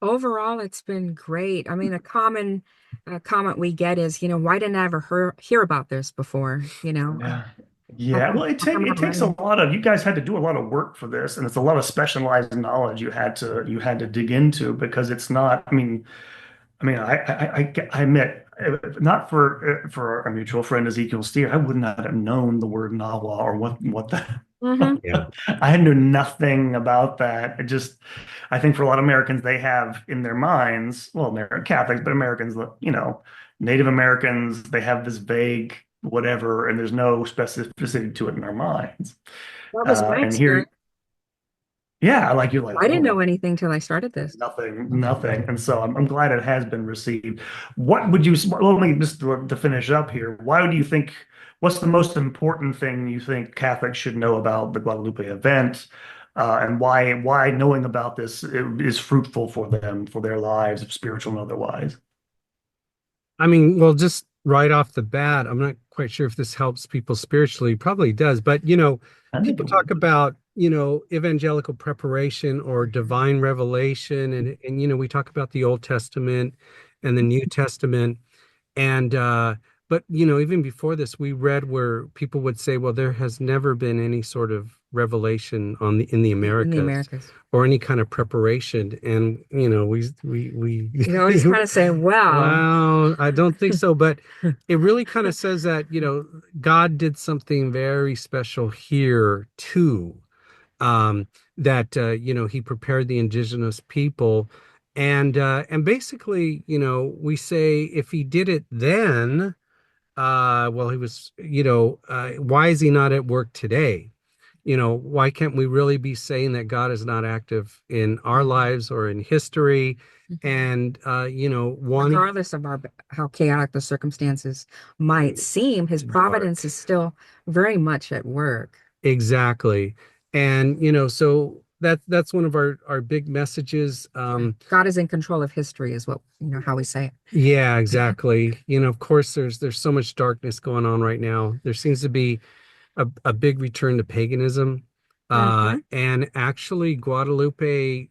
C: Overall, it's been great. I mean, a common comment we get is, why didn't I ever hear about this before?
A: Yeah.
C: How
A: Yeah,
C: come,
A: well,
C: how come
A: it
C: not
A: takes a
C: many?
A: lot of, you guys had to do a lot of work for this, and it's a lot of specialized knowledge you had to dig into, because it's not, I met, not for our mutual friend Ezekiel Steer, I would not have known the word Nahua or what that.
C: Hmm.
B: Yeah.
A: I knew nothing about that. I think for a lot of Americans, they have in their minds, well, American Catholics, but Americans, Native Americans, they have this vague whatever, and there's no specificity to it in our minds.
C: That was my
A: And here,
C: experience.
A: yeah, like, you're like,
C: I didn't
A: oh,
C: know anything till I started this.
A: nothing. And so I'm glad it has been received. What would you, well, let me just to finish up here. Why do you think, what's the most important thing you think Catholics should know about the Guadalupe event? And why knowing about this is fruitful for them, for their lives, spiritual and otherwise?
B: I mean, well, just right off the bat, I'm not quite sure if this helps people spiritually. Probably does, but
A: I think
B: people
A: it
B: talk
A: would.
B: about, evangelical preparation or divine revelation, and we talk about the Old Testament and the New Testament. And but even before this, we read where people would say, well, there has never been any sort of revelation in the
C: In the
B: Americas
C: Americas.
B: or any kind of preparation. And we
C: Just kind of say, well,
B: well, I don't think so, but it really kind of says that, God did something very special here too. That he prepared the indigenous people, and basically, we say if he did it then, well, he was, why is he not at work today? Why can't we really be saying that God is not active in our lives or in history? And wanting
C: regardless of how chaotic the circumstances might seem, his providence is still very much at work.
B: exactly. And so that's one of our big messages.
C: God is in control of history is what, how we say it.
B: Yeah, exactly. Of course, there's so much darkness going on right now. There seems to be a big return to paganism. And actually Guadalupe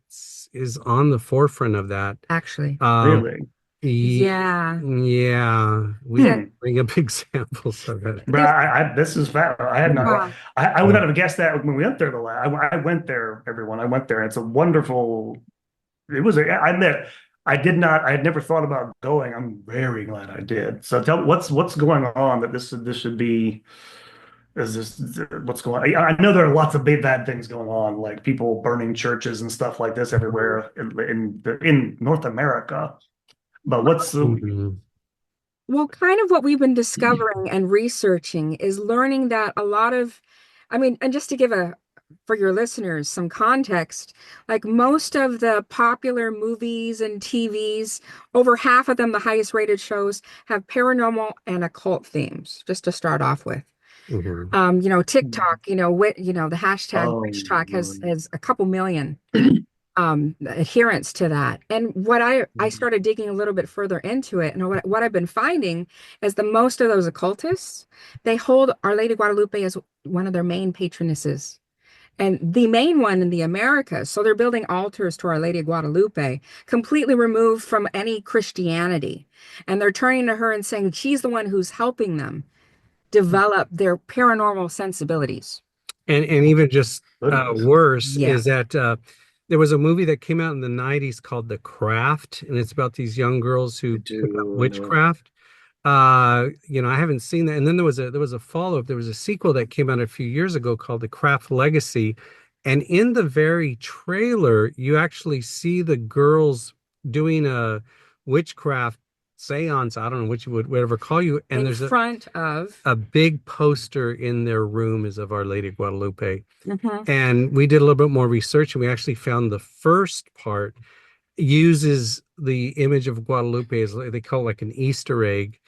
B: is on the forefront of that.
C: Actually.
A: Really?
C: Yeah.
B: Yeah, we
C: Yeah.
B: bring up examples of it.
A: But this is fat. I had not.
C: Wow.
A: I would not have guessed that when we went there I went there, everyone. I went there. It's a wonderful. It was. I admit, I did not. I had never thought about going. I'm very glad I did. So tell me what's going on that this should be. Is this what's going on? I know there are lots of big bad things going on, like people burning churches and stuff like this everywhere in North America. But what's the
B: Mhm.
C: Well, kind of what we've been discovering and researching is learning that a lot of, and just to give for your listeners some context, like most of the popular movies and TVs, over half of them, the highest rated shows, have paranormal and occult themes, just to start off with.
B: Mhm.
C: TikTok, the hashtag
A: oh
C: witch talk has a couple million adherence to that. And what I started digging a little bit further into it, and what I've been finding is the most of those occultists, they hold Our Lady Guadalupe as one of their main patronesses. And the main one in the Americas. So they're building altars to Our Lady of Guadalupe, completely removed from any Christianity. And they're turning to her and saying she's the one who's helping them develop their paranormal sensibilities.
B: And even just worse
C: Yeah.
B: is that there was a movie that came out in the 90s called The Craft, and it's about these young girls who took up witchcraft. I haven't seen that. And then there was a follow-up. There was a sequel that came out a few years ago called The Craft Legacy. And in the very trailer, you actually see the girls doing a witchcraft seance. I don't know what you would whatever call you. And
C: In
B: there's
C: front of
B: a big poster in their room is of Our Lady of Guadalupe.
C: Mhm.
B: And we did a little bit more research and we actually found the first part uses the image of Guadalupe as they call it like an Easter egg,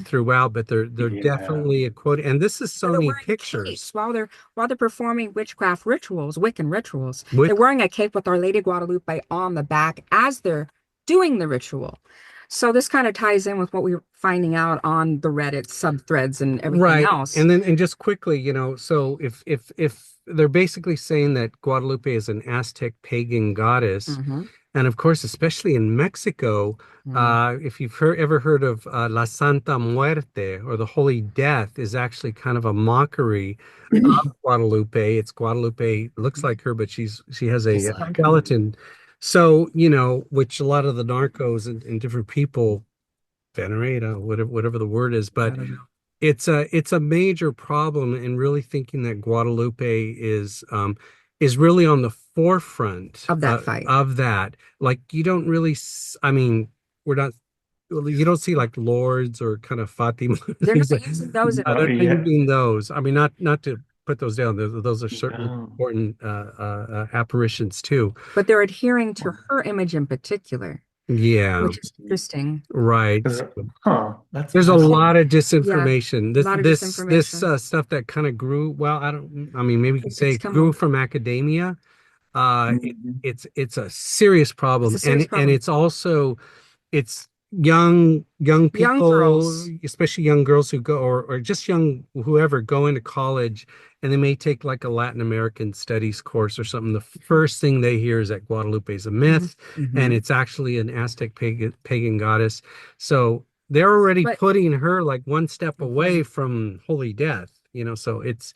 B: throughout, but they're definitely a quote. And this is
C: They're
B: Sony
C: wearing
B: Pictures.
C: capes while they're performing witchcraft rituals, Wiccan rituals.
B: With
C: They're wearing a cape with Our Lady Guadalupe on the back as they're doing the ritual. So this kind of ties in with what we're finding out on the Reddit subthreads and everything else.
B: And just quickly, so if they're basically saying that Guadalupe is an Aztec pagan goddess,
C: Mhm.
B: and of course, especially in Mexico, if you've ever heard of La Santa Muerte or the Holy Death, is actually kind of a mockery of Guadalupe. It's Guadalupe looks like her, but she has a skeleton. So, which a lot of the narcos and different people venerate, whatever the word is, but it's a major problem in really thinking that Guadalupe is really on the forefront
C: Of that fight.
B: of that. Like you don't really, we're not, you don't see like Lords or kind of Fatima.
C: They're not using those in
B: They're not using those. Not to put those down. Those are certainly
A: No.
B: important apparitions too.
C: but they're adhering to her image in particular,
B: Yeah,
C: which is interesting.
B: right.
A: There's a
B: There's a
A: fascinating.
B: lot of disinformation.
C: a lot of
B: This
C: disinformation.
B: stuff that kind of grew. Well, I mean, maybe you could say
C: It's
B: it
C: come
B: grew
C: on.
B: from academia.
A: Mhm.
B: It's a serious problem,
C: It's a serious
B: and
C: problem.
B: it's also it's young people,
C: girls.
B: especially young girls who go or just young whoever go into college, and they may take like a Latin American studies course or something. The first thing they hear is that Guadalupe is a myth,
C: Mhm.
B: and it's actually an Aztec pagan goddess. So they're already
C: But-
B: putting her like one step away from holy death, so it's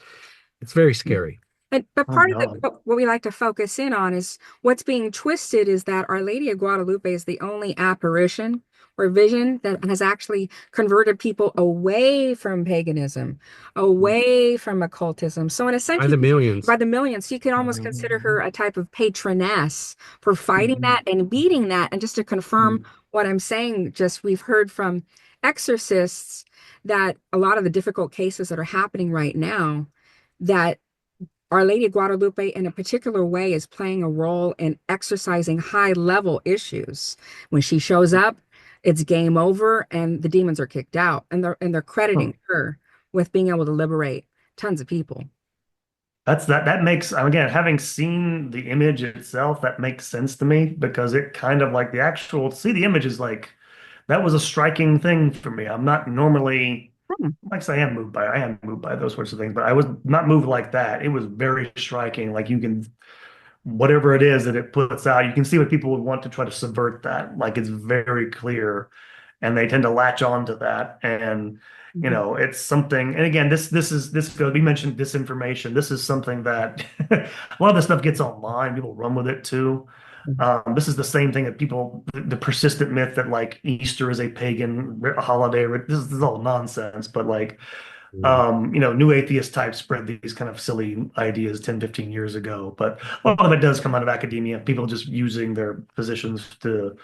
B: very scary.
C: But
A: Oh,
C: part of
A: no.
C: what we like to focus in on is what's being twisted is that Our Lady of Guadalupe is the only apparition or vision that has actually converted people away from paganism, away from occultism. So in a sense,
B: By the millions.
C: by the millions, you can almost consider her a type of patroness for fighting that and beating that. And just to confirm what I'm saying, just we've heard from exorcists that a lot of the difficult cases that are happening right now, that Our Lady of Guadalupe, in a particular way, is playing a role in exercising high-level issues. When she shows up, it's game over, and the demons are kicked out, and they're crediting her with being able to liberate tons of people.
A: that makes, again, having seen the image itself, that makes sense to me because it kind of like the actual, see the image is like, that was a striking thing for me. I'm not normally,
C: Hmm.
A: like I say, I am moved by those sorts of things, but I was not moved like that. It was very striking. Like you can, whatever it is that it puts out, you can see what people would want to try to subvert that. Like it's very clear, and they tend to latch on to that. And
C: Mhm.
A: it's something. And again, this goes. We mentioned disinformation. This is something that a lot of this stuff gets online. People run with it too. This is the same thing that people, the persistent myth that like Easter is a pagan holiday. This is all nonsense. But like
B: Mm.
A: new atheist types spread these kind of silly ideas 10, 15 years ago. But a lot of it does come out of academia, people just using their positions to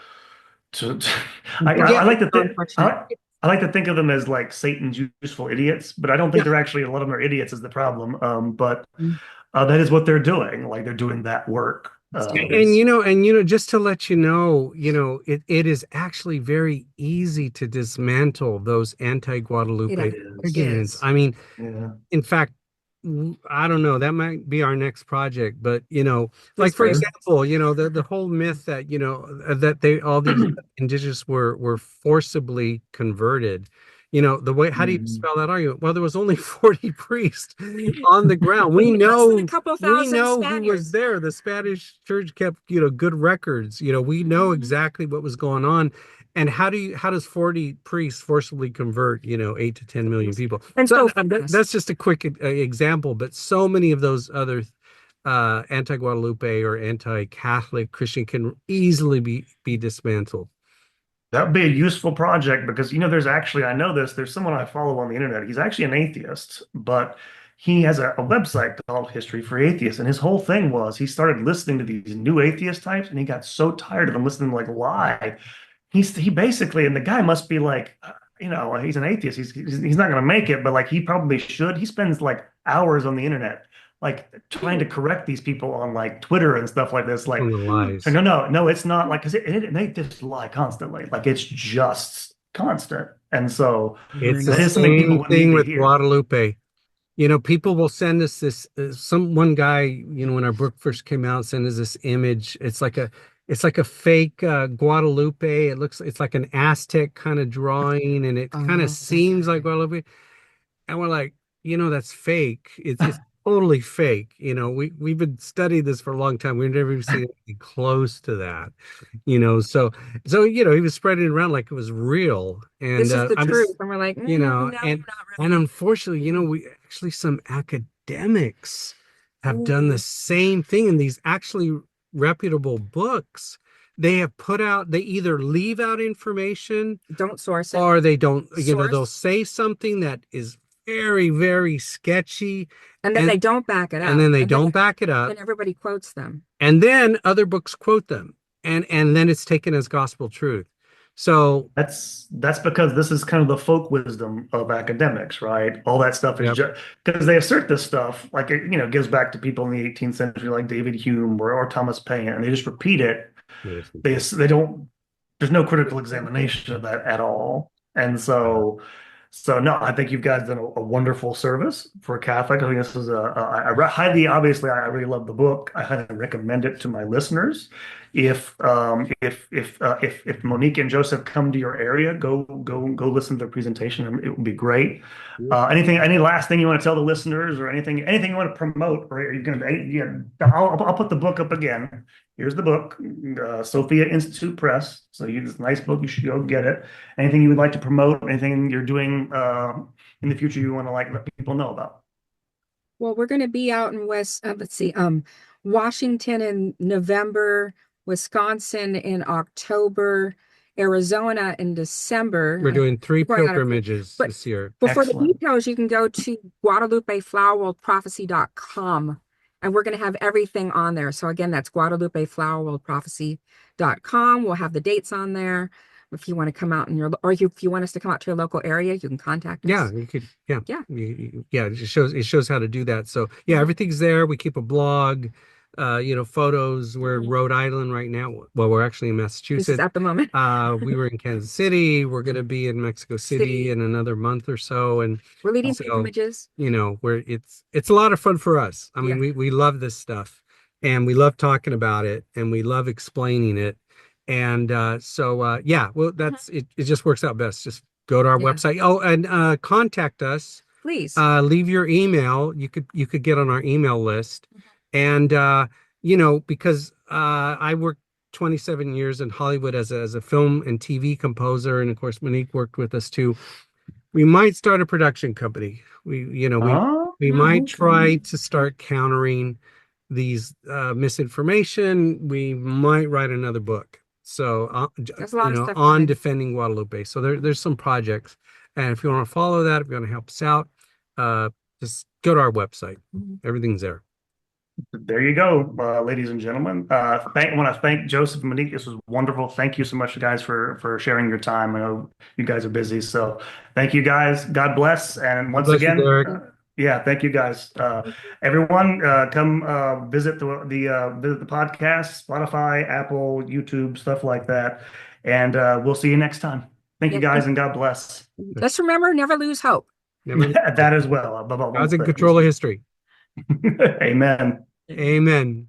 A: I
C: Again,
A: like to think
C: unfortunate.
A: I like to think of them as like Satan's useful idiots, but I don't think
B: Yeah.
A: they're actually, a lot of them are idiots is the problem. But
C: Mm.
A: that is what they're doing. Like they're doing that work.
B: Just to let you know, it is actually very easy to dismantle those
C: It
B: anti-Guadalupe arguments.
C: is.
B: I mean,
A: Yeah.
B: in fact, I don't know, that might be our next project, but like
C: Please
B: for
C: do.
A: Sure.
B: example, the whole myth that, that they all these indigenous were forcibly converted. The way, how do you
A: Mhm.
B: spell that argument? Well, there was only 40 priests on the ground.
C: Less than a couple
B: We
C: thousand
B: know who was
C: Spaniards.
B: there. The Spanish church kept, good records. We know
C: Mhm.
B: exactly what was going on. And how does 40 priests forcibly convert, 8 to 10 million people?
C: And
B: So
C: so fast.
B: that's just a quick example, but so many of those other anti-Guadalupe or anti-Catholic Christian can easily be dismantled.
A: That would be a useful project because there's actually, I know this, there's someone I follow on the internet. He's actually an atheist, but he has a website called History for Atheists. And his whole thing was he started listening to these new atheist types and he got so tired of them listening to like lie. He basically, and the guy must be like, he's an atheist. He's not going to make it, but like he probably should. He spends like hours on the internet, like trying to correct these people on like Twitter and stuff like this.
B: On
A: Like,
B: the lies.
A: no, no, no, it's not like, because they just lie constantly. Like it's just constant. And so
B: It's the
A: that is something people
B: same
A: would need
B: thing
A: to
B: with
A: hear.
B: Guadalupe. People will send us this, one guy, when our book first came out, sent us this image. It's like a fake Guadalupe. It's like an Aztec kind of drawing, and it kind of seems like Guadalupe. And we're like, that's fake. It's totally fake. We've been studying this for a long time. We've never even seen anything close to that. He was spreading it around like it was real. And
C: This is the
B: I'm
C: truth. And we're like, no, not
B: and
C: really.
B: unfortunately, we actually, some academics have done the
C: Ooh.
B: same thing in these actually reputable books. They have put out, they either leave out information
C: Don't source it.
B: or they don't, they'll
C: Source.
B: say something that is very, very sketchy,
C: And then
B: and
C: they don't back it
B: and
C: up.
B: then they
C: And then
B: don't back it up,
C: then everybody quotes them.
B: and then other books quote them, and then it's taken as gospel truth. So,
A: That's because this is kind of the folk wisdom of academics, right? All that stuff is
B: yep.
A: just because they assert this stuff, like it, gives back to people in the 18th century, like David Hume or Thomas Paine, and they just repeat it.
B: Yes.
A: They don't. There's no critical examination of that at all, and so no, I think you guys done a wonderful service for a Catholic. I think this is highly, obviously, I really love the book. I highly recommend it to my listeners. If Monique and Joseph come to your area, go listen to their presentation. It would be great. Any last thing you want to tell the listeners, or anything you want to promote, or are you going to? Yeah, I'll put the book up again. Here's the book, Sophia Institute Press. So it's a nice book. You should go get it. Anything you would like to promote? Anything you're doing in the future you want to like let people know about?
C: Well, we're going to be out in let's see, Washington in November, Wisconsin in October, Arizona in December.
B: We're doing 3
C: We're going
B: pilgrimages
C: but
B: this year.
C: for the
A: Excellent.
C: details, you can go to GuadalupeFlowerWorldProphecy.com, and we're going to have everything on there. So again, that's GuadalupeFlowerWorldProphecy.com. We'll have the dates on there. If you want to come out or if you want us to come out to your local area, you can contact
B: Yeah,
C: us.
B: you could. Yeah,
C: Yeah.
B: yeah. It shows how to do that. So yeah, everything's there. We keep a blog. photos. We're in Rhode Island right now. Well, we're actually in
C: This is
B: Massachusetts.
C: at the moment.
B: We were in Kansas City. We're going to be in Mexico City in another month or so. And
C: We're leading
B: so,
C: pilgrimages.
B: it's a lot of fun for us. I mean,
C: Yeah.
B: we love this stuff, and we love talking about it, and we love explaining it. And yeah, well, that's it. It just works out best. Just go to our website. Oh, and contact us.
C: Please.
B: Leave your email. You could get on our email list. And because I worked 27 years in Hollywood as a film and TV composer, and of course Monique worked with us too. We might start a production company. We might try to start countering these misinformation. We might write another book. So
C: There's a lot of stuff
B: on
C: coming.
B: defending Guadalupe. So there's some projects. And if you want to follow that, if you want to help us out, just go to our website. Everything's there.
A: There you go, ladies and gentlemen. I want to thank Joseph and Monique. This was wonderful. Thank you so much, guys, for sharing your time. I know you guys are busy, so thank you, guys. God bless. And once
B: Bless you,
A: again,
B: Derek.
A: yeah, thank you, guys. Everyone, come visit the podcast, Spotify, Apple, YouTube, stuff like that, and we'll see you next time. Thank you, guys, and God bless.
C: Just remember, never lose hope.
A: That as well.
B: God's in control of history.
A: Amen.
B: Amen.